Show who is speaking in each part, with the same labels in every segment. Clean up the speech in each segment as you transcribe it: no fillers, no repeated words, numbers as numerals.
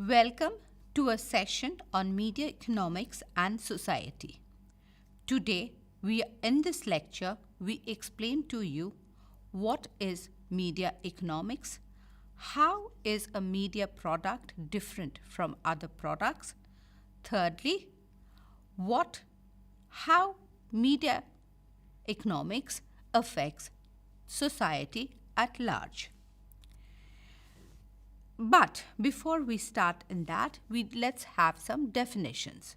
Speaker 1: Welcome to a session on media economics and society. Today, in this lecture, we explain to you what is media economics, how is a media product different from other products, thirdly, how media economics affects society at large. But before we start in that, let's have some definitions.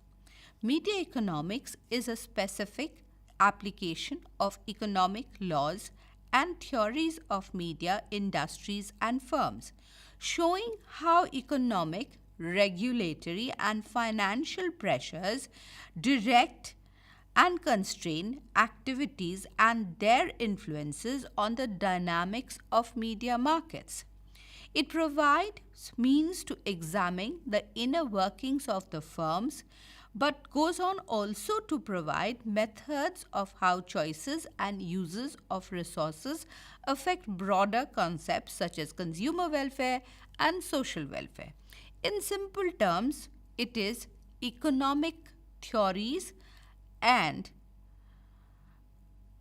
Speaker 1: Media economics is a specific application of economic laws and theories of media industries and firms, showing how economic, regulatory, and financial pressures direct and constrain activities and their influences on the dynamics of media markets. It provides means to examine the inner workings of the firms, but goes on also to provide methods of how choices and uses of resources affect broader concepts such as consumer welfare and social welfare. In simple terms, it is economic theories and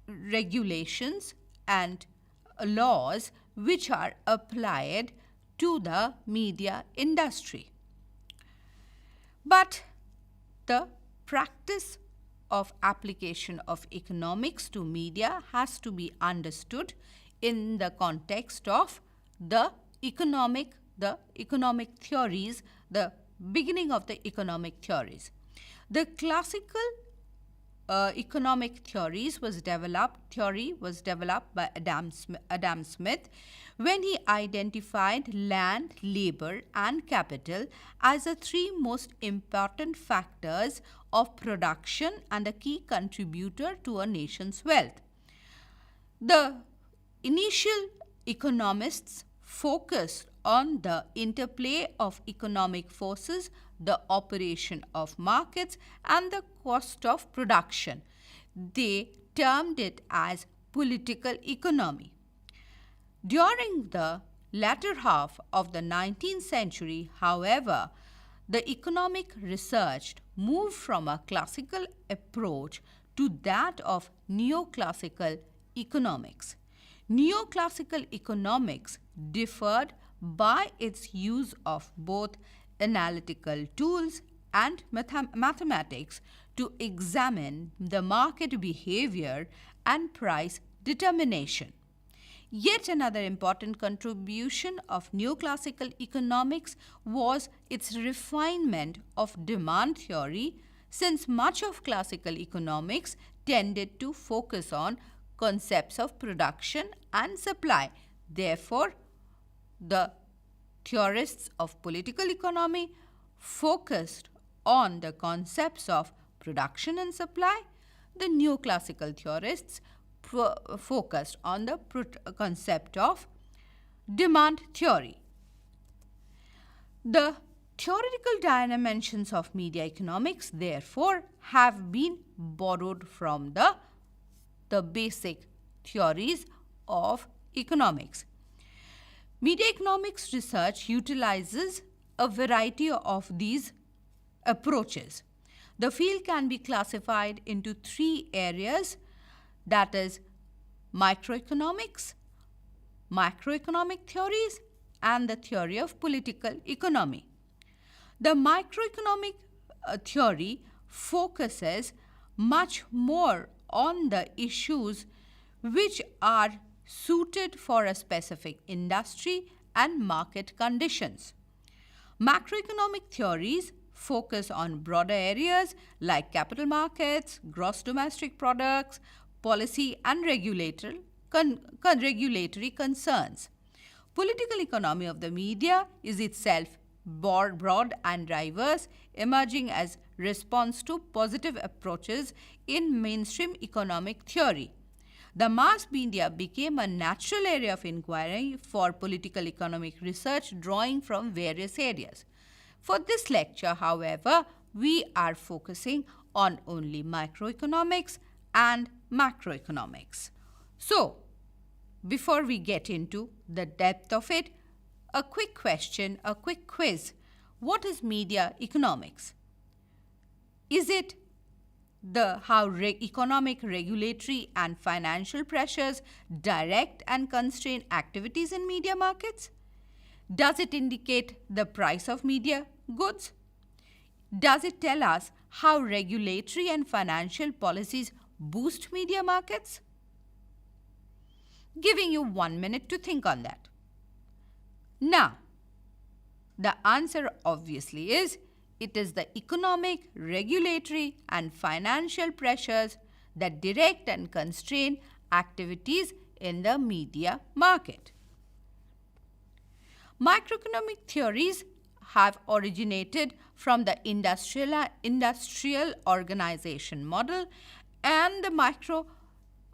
Speaker 1: regulations and laws which are applied to the media industry. But the practice of application of economics to media has to be understood in the context of the economic theories, the beginning of the economic theories. The classical economic theory was developed by Adam Smith when he identified land, labor, and capital as the three most important factors of production and a key contributor to a nation's wealth. The initial economists focused on the interplay of economic forces, the operation of markets, and the cost of production. They termed it as political economy. During the latter half of the 19th century, however, the economic research moved from a classical approach to that of neoclassical economics. Neoclassical economics differed by its use of both analytical tools and mathematics to examine the market behavior and price determination. Yet another important contribution of neoclassical economics was its refinement of demand theory, since much of classical economics tended to focus on concepts of production and supply. Therefore, the theorists of political economy focused on the concepts of production and supply. The neoclassical theorists focused on the concept of demand theory. The theoretical dimensions of media economics, therefore, have been borrowed from the basic theories of economics. Media economics research utilizes a variety of these approaches. The field can be classified into three areas, that is microeconomics, macroeconomic theories, and the theory of political economy. The microeconomic theory focuses much more on the issues which are suited for a specific industry and market conditions. Macroeconomic theories focus on broader areas like capital markets, gross domestic products, policy, and regulatory concerns. Political economy of the media is itself broad and diverse, emerging as response to positive approaches in mainstream economic theory. The mass media became a natural area of inquiry for political economic research, drawing from various areas. For this lecture, however, we are focusing on only microeconomics and macroeconomics. So, before we get into the depth of it, a quick question, a quick quiz. What is media economics? Is it how economic, regulatory, and financial pressures direct and constrain activities in media markets? Does it indicate the price of media goods? Does it tell us how regulatory and financial policies boost media markets? Giving you 1 minute to think on that. Now, the answer obviously is it is the economic, regulatory, and financial pressures that direct and constrain activities in the media market. Microeconomic theories have originated from the industrial organization model, and the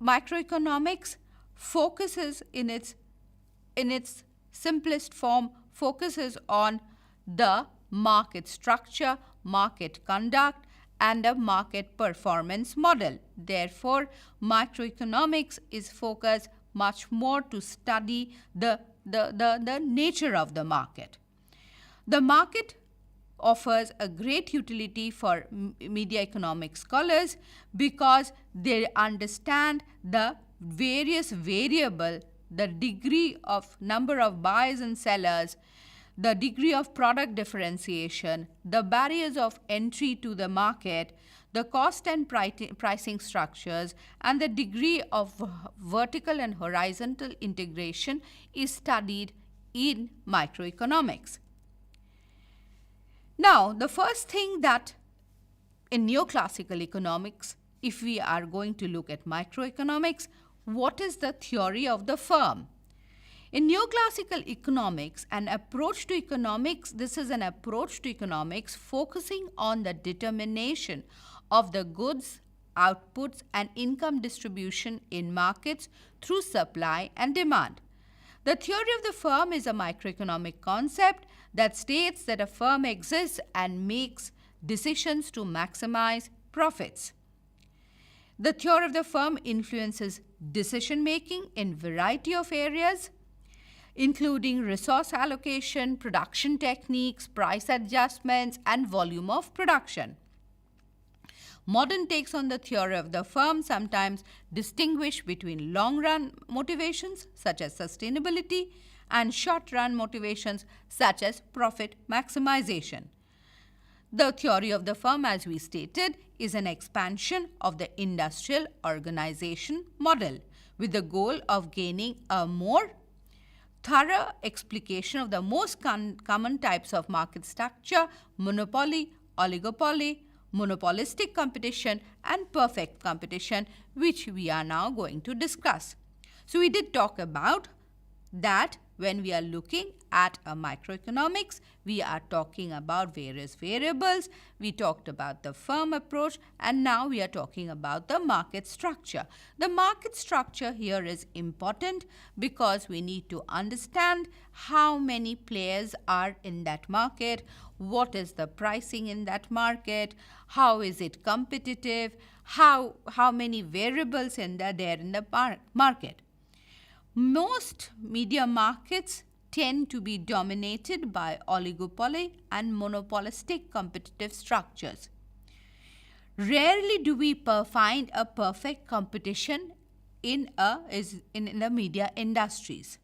Speaker 1: microeconomics focuses in its simplest form focuses on the market structure, market conduct, and a market performance model. Therefore, microeconomics is focused much more to study the nature of the market. The market offers a great utility for media economics scholars because they understand the various variables, the degree of number of buyers and sellers, the degree of product differentiation, the barriers of entry to the market, the cost and pricing structures, and the degree of vertical and horizontal integration is studied in microeconomics. Now, the first thing that in neoclassical economics, if we are going to look at microeconomics, what is the theory of the firm? In neoclassical economics, this is an approach to economics focusing on the determination of the goods, outputs, and income distribution in markets through supply and demand. The theory of the firm is a microeconomic concept that states that a firm exists and makes decisions to maximize profits. The theory of the firm influences decision-making in a variety of areas, including resource allocation, production techniques, price adjustments, and volume of production. Modern takes on the theory of the firm sometimes distinguish between long-run motivations, such as sustainability, and short-run motivations, such as profit maximization. The theory of the firm, as we stated, is an expansion of the industrial organization model with the goal of gaining a more thorough explication of the most common types of market structure: monopoly, oligopoly, monopolistic competition, and perfect competition, which we are now going to discuss. So we did talk about that when we are looking at a microeconomics, we are talking about various variables. We talked about the firm approach, and now we are talking about the market structure. The market structure here is important because we need to understand how many players are in that market, what is the pricing in that market, how is it competitive, how many variables there in the market. Most media markets tend to be dominated by oligopoly and monopolistic competitive structures. Rarely do we find a perfect competition in the media industries.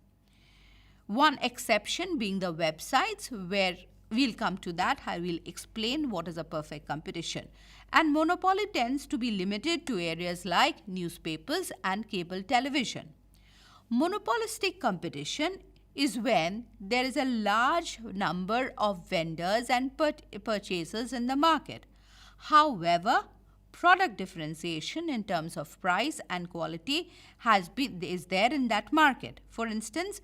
Speaker 1: One exception being the websites, where we'll come to that. I will explain what is a perfect competition. And monopoly tends to be limited to areas like newspapers and cable television. Monopolistic competition is when there is a large number of vendors and purchasers in the market. However, product differentiation in terms of price and quality is there in that market. For instance,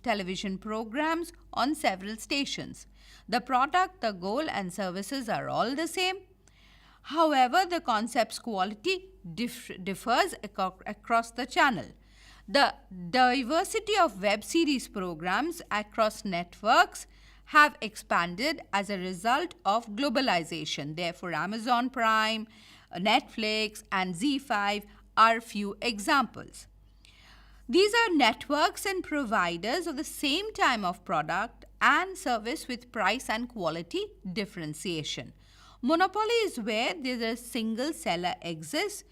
Speaker 1: television programs on several stations. The product, the goal, and services are all the same. However, the concept's quality differs across the channel. The diversity of web series programs across networks have expanded as a result of globalization. Therefore, Amazon Prime, Netflix, and Z5 are few examples. These are networks and providers of the same type of product and service with price and quality differentiation. Monopoly is where there is a single seller exists,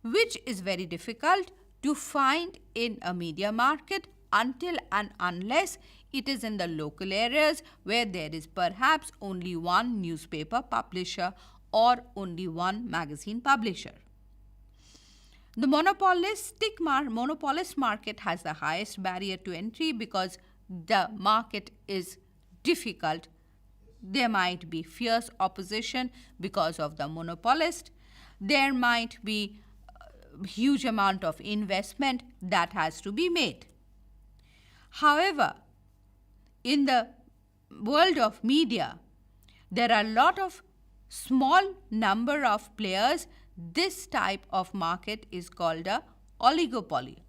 Speaker 1: which is very difficult to find in a media market until and unless it is in the local areas where there is perhaps only one newspaper publisher or only one magazine publisher. The monopolist market has the highest barrier to entry because the market is difficult. There might be fierce opposition because of the monopolist. There might be a huge amount of investment that has to be made. However, in the world of media, there are a lot of small number of players. This type of market is called a oligopoly.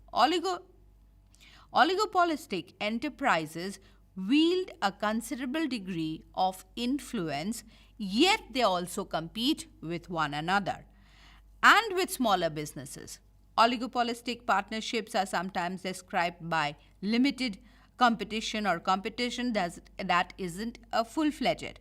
Speaker 1: Oligopolistic enterprises wield a considerable degree of influence, yet they also compete with one another and with smaller businesses. Oligopolistic partnerships are sometimes described by limited competition or competition that isn't a full-fledged.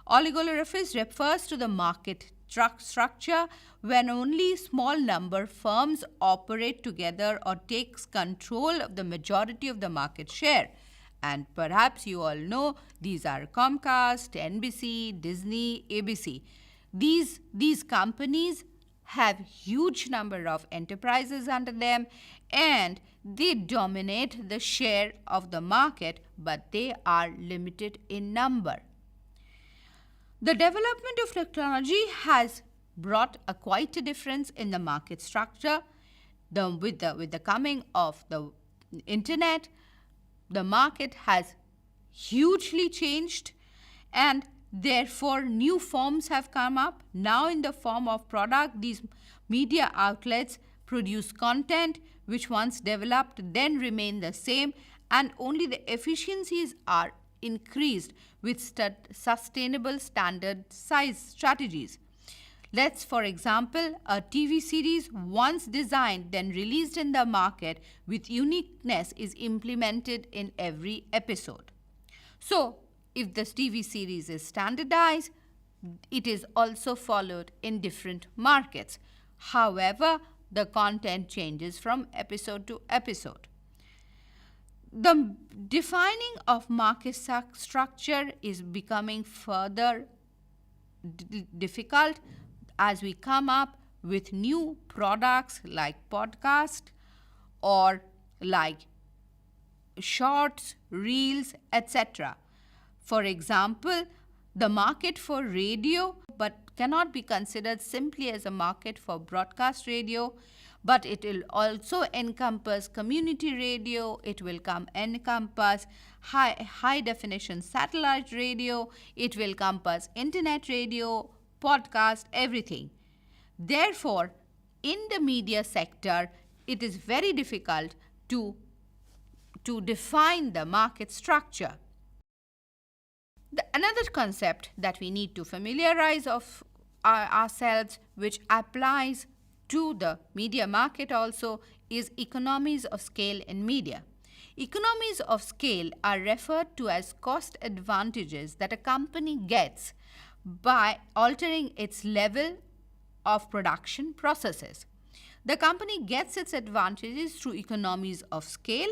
Speaker 1: Oligopoly refers to the market structure when only small number firms operate together or takes control of the majority of the market share. And perhaps you all know these are Comcast, NBC, Disney, ABC. These companies have huge number of enterprises under them and they dominate the share of the market, but they are limited in number. The development of technology has brought quite a difference in the market structure. With the coming of the internet, the market has hugely changed and therefore new forms have come up. Now in the form of product, these media outlets produce content which once developed then remain the same, and only the efficiencies are increased with sustainable standard size strategies. Let's, for example, a TV series once designed then released in the market with uniqueness is implemented in every episode. So, if the TV series is standardized, it is also followed in different markets. However, the content changes from episode to episode. The defining of market structure is becoming further difficult as we come up with new products like podcast or like shorts, reels, etc. For example, the market for radio but cannot be considered simply as a market for broadcast radio, but it will also encompass community radio, it will encompass high definition satellite radio, it will encompass internet radio, podcast, everything. Therefore, in the media sector, it is very difficult to define the market structure. Another concept that we need to familiarize ourselves, which applies to the media market also, is economies of scale in media. Economies of scale are referred to as cost advantages that a company gets by altering its level of production processes. The company gets its advantages through economies of scale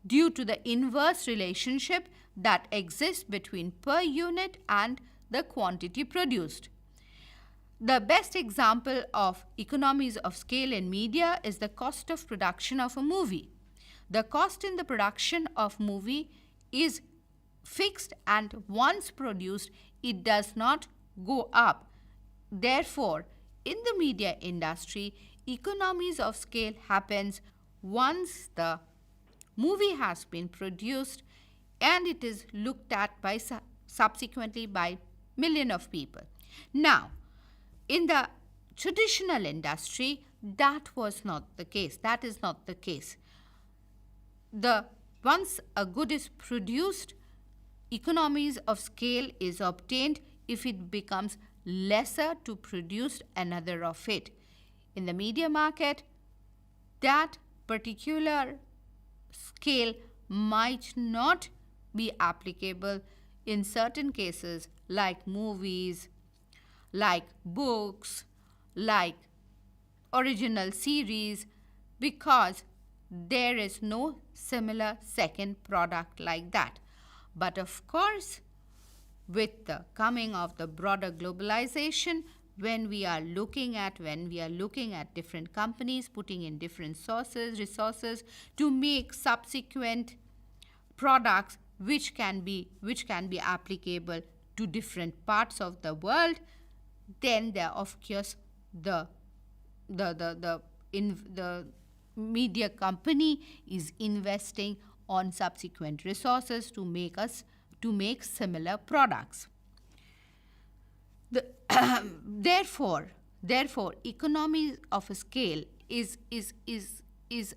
Speaker 1: due to the inverse relationship that exists between per unit and the quantity produced. The best example of economies of scale in media is the cost of production of a movie. The cost in the production of movie is fixed and once produced, it does not go up. Therefore, in the media industry, economies of scale happens once the movie has been produced and it is looked at by subsequently by millions of people. Now, in the traditional industry, that was not the case. That is not the case. Once a good is produced, economies of scale is obtained if it becomes lesser to produce another of it. In the media market, that particular scale might not be applicable in certain cases, like movies, like books, like original series, because there is no similar second product like that. But of course, with the coming of the broader globalization, when we are looking at different companies putting in different resources to make subsequent products which can be applicable to different parts of the world, then there of course the media company is investing on subsequent resources to make similar products. The therefore, economies of scale is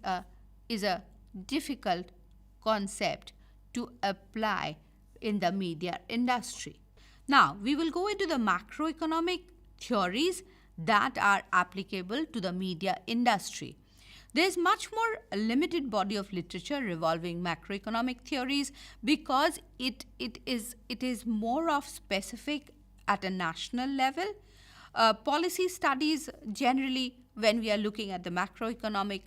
Speaker 1: a difficult concept to apply in the media industry. Now, we will go into the macroeconomic theories that are applicable to the media industry. There is much more a limited body of literature revolving macroeconomic theories because it is more of specific at a national level. Policy studies generally, when we are looking at the macroeconomic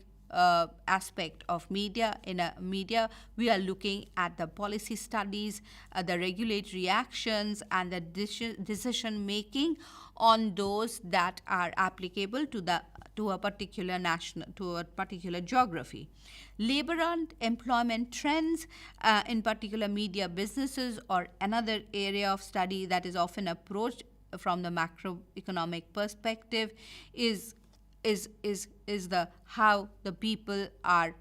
Speaker 1: aspect of media, we are looking at the policy studies, the regulatory actions, and the decision making on those that are applicable to a particular geography. Labor and employment trends in particular media businesses or another area of study that is often approached from the macroeconomic perspective is the how the people are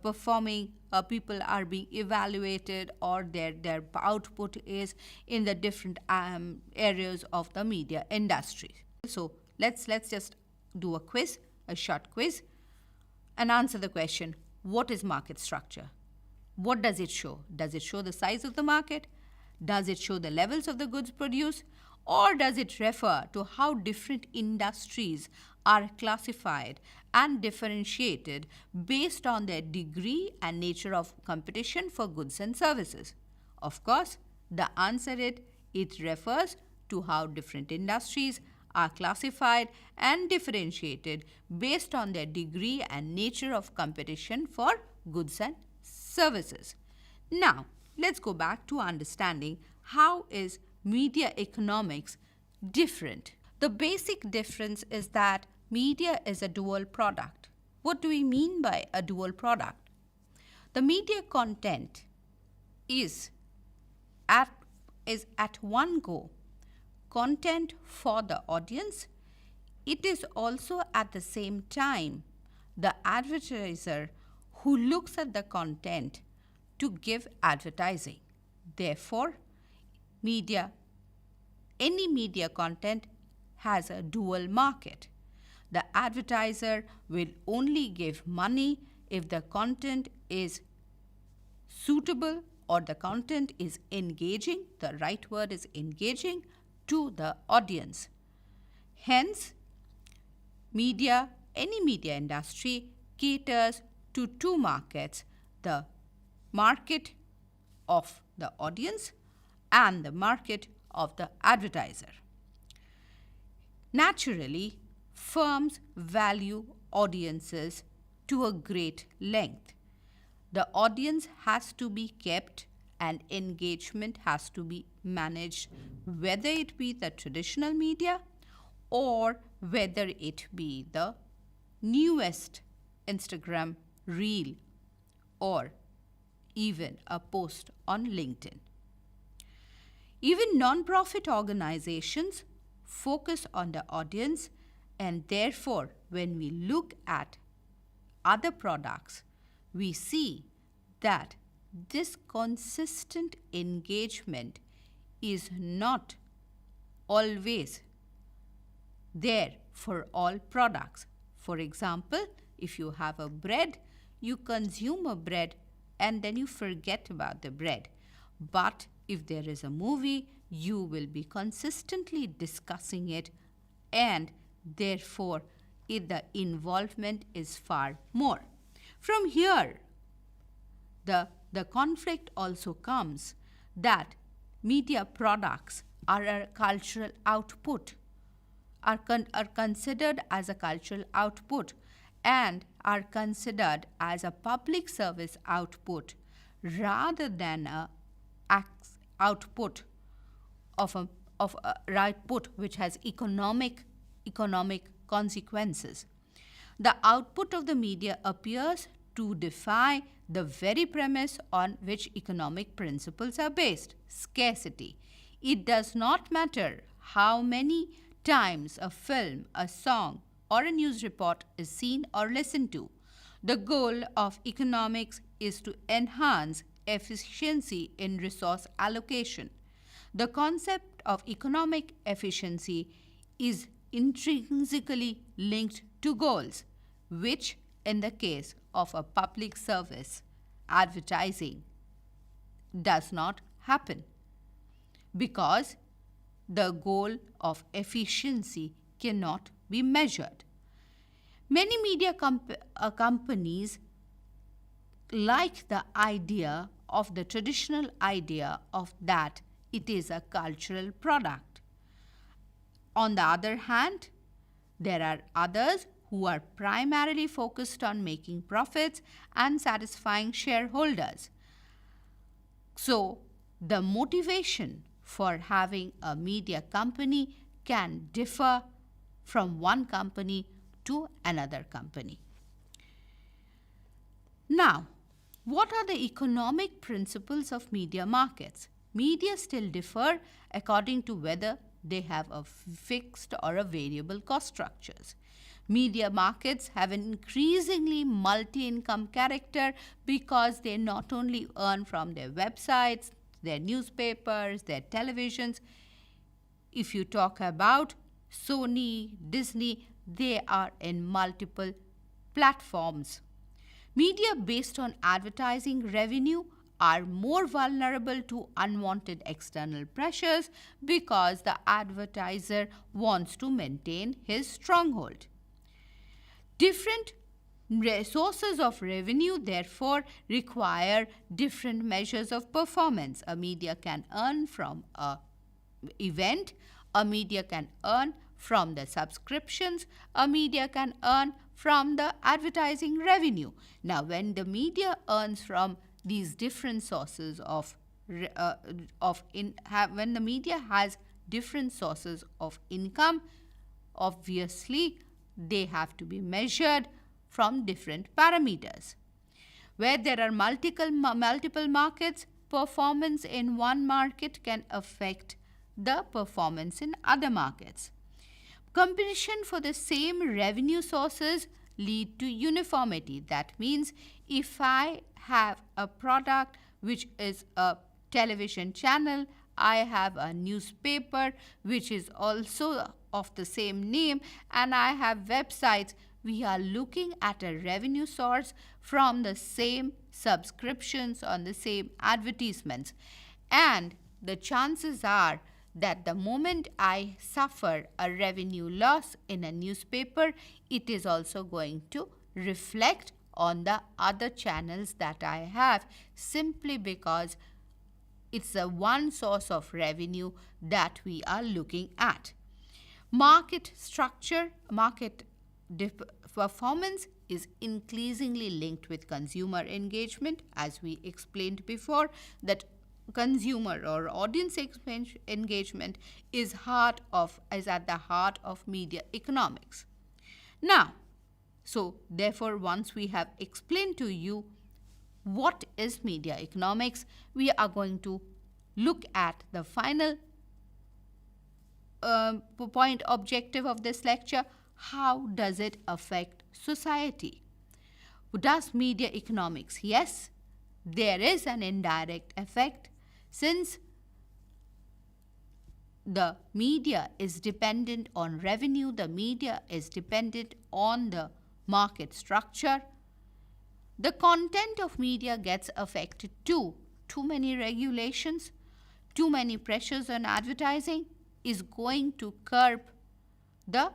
Speaker 1: performing, people are being evaluated, or their output is in the different areas of the media industry. So let's just do a short quiz, and answer the question: what is market structure? What does it show? Does it show the size of the market? Does it show the levels of the goods produced? Or does it refer to how different industries are classified and differentiated based on their degree and nature of competition for goods and services? Of course, the answer is it refers to how different industries are classified and differentiated based on their degree and nature of competition for goods and services. Now, let's go back to understanding how is media economics different. The basic difference is that media is a dual product. What do we mean by a dual product? The media content is at one go content for the audience. It is also at the same time the advertiser who looks at the content to give advertising. Therefore, any media content has a dual market. The advertiser will only give money if the content is suitable or the content is engaging, the right word is engaging, to the audience. Hence, any media industry caters to two markets: the market of the audience and the market of the advertiser. Naturally, firms value audiences to a great length. The audience has to be kept and engagement has to be managed, whether it be the traditional media or whether it be the newest Instagram reel or even a post on LinkedIn. Even non-profit organizations focus on the audience, and therefore, when we look at other products, we see that this consistent engagement is not always there for all products. For example, if you have a bread, you consume a bread and then you forget about the bread. But if there is a movie, you will be consistently discussing it, and therefore the involvement is far more. From here, the conflict also comes that media products are a cultural output, are considered as a cultural output and are considered as a public service output rather than a output of a output which has economic consequences. The output of the media appears to defy the very premise on which economic principles are based: scarcity. It does not matter how many times a film, a song, or a news report is seen or listened to. The goal of economics is to enhance efficiency in resource allocation. The concept of economic efficiency is intrinsically linked to goals, which, in the case of a public service, advertising, does not happen because the goal of efficiency cannot be measured. Many media companies like the idea of the traditional idea of that it is a cultural product. On the other hand, there are others who are primarily focused on making profits and satisfying shareholders. So, the motivation for having a media company can differ from one company to another company. Now, what are the economic principles of media markets? Media still differ according to whether they have a fixed or a variable cost structures. Media markets have an increasingly multi-income character because they not only earn from their websites, their newspapers, their televisions. If you talk about Sony, Disney, they are in multiple platforms. Media based on advertising revenue are more vulnerable to unwanted external pressures because the advertiser wants to maintain his stronghold. Different sources of revenue, therefore, require different measures of performance. A media can earn from an event, a media can earn from the subscriptions, a media can earn from the advertising revenue. Now, when the media earns from these different sources when the media has different sources of income, obviously they have to be measured from different parameters. Where there are multiple markets, performance in one market can affect the performance in other markets. Competition for the same revenue sources lead to uniformity. That means if I have a product which is a television channel, I have a newspaper which is also of the same name, and I have websites, we are looking at a revenue source from the same subscriptions on the same advertisements. And the chances are that the moment I suffer a revenue loss in a newspaper, it is also going to reflect on the other channels that I have, simply because it's the one source of revenue that we are looking at. Market structure, performance is increasingly linked with consumer engagement, as we explained before, that consumer or audience engagement is at the heart of media economics. Now, so therefore, once we have explained to you what is media economics, we are going to look at the final point objective of this lecture. How does it affect society? Does media economics? Yes, there is an indirect effect, since the media is dependent on revenue, the media is dependent on the market structure. The content of media gets affected too. Too many regulations, too many pressures on advertising is going to curb the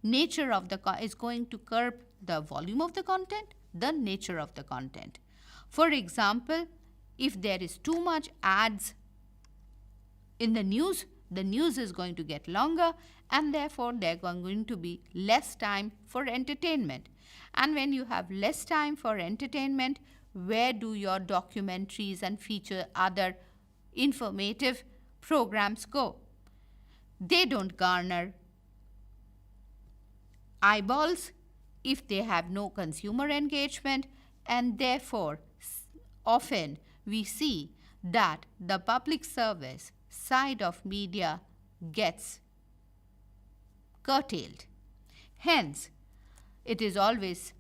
Speaker 1: nature of the is going to curb the volume of the content, the nature of the content. For example, if there is too much ads in the news is going to get longer, and therefore there are going to be less time for entertainment. And when you have less time for entertainment, where do your documentaries and feature other informative programs go? They don't garner eyeballs if they have no consumer engagement, and therefore often we see that the public service side of media gets curtailed. Hence, it is always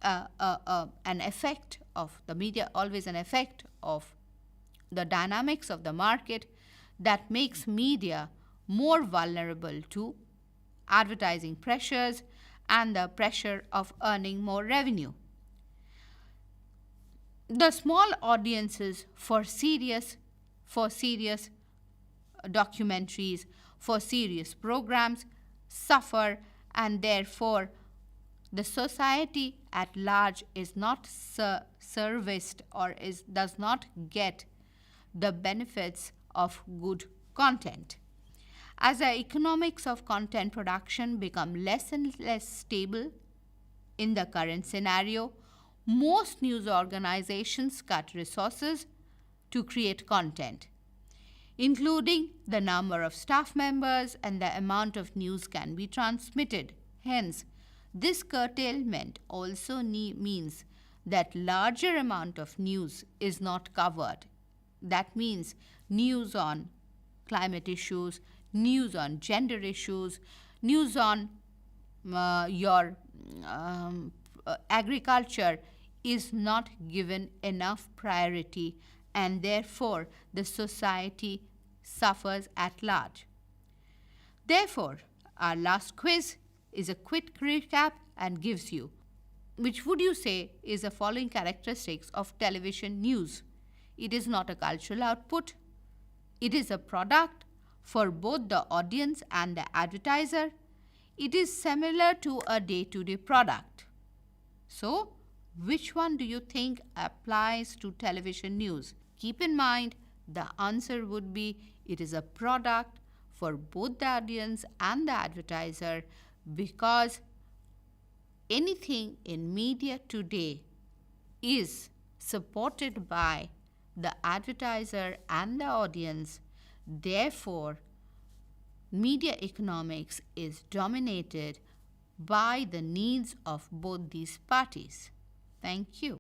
Speaker 1: an effect of the media, always an effect of the dynamics of the market that makes media more vulnerable to advertising pressures and the pressure of earning more revenue. The small audiences for serious documentaries, for serious programs suffer, and therefore the society at large is not serviced or does not get the benefits of good content. As the economics of content production become less and less stable in the current scenario, most news organizations cut resources to create content, including the number of staff members and the amount of news can be transmitted. Hence, this curtailment also means that larger amount of news is not covered. That means news on climate issues, news on gender issues, news on your agriculture is not given enough priority, and therefore the society suffers at large. Therefore, our last quiz is a quick recap and gives you, which would you say is the following characteristics of television news? It is not a cultural output. It is a product for both the audience and the advertiser. It is similar to a day-to-day product. So, which one do you think applies to television news? Keep in mind, the answer would be it is a product for both the audience and the advertiser, because anything in media today is supported by the advertiser and the audience. Therefore, media economics is dominated by the needs of both these parties. Thank you.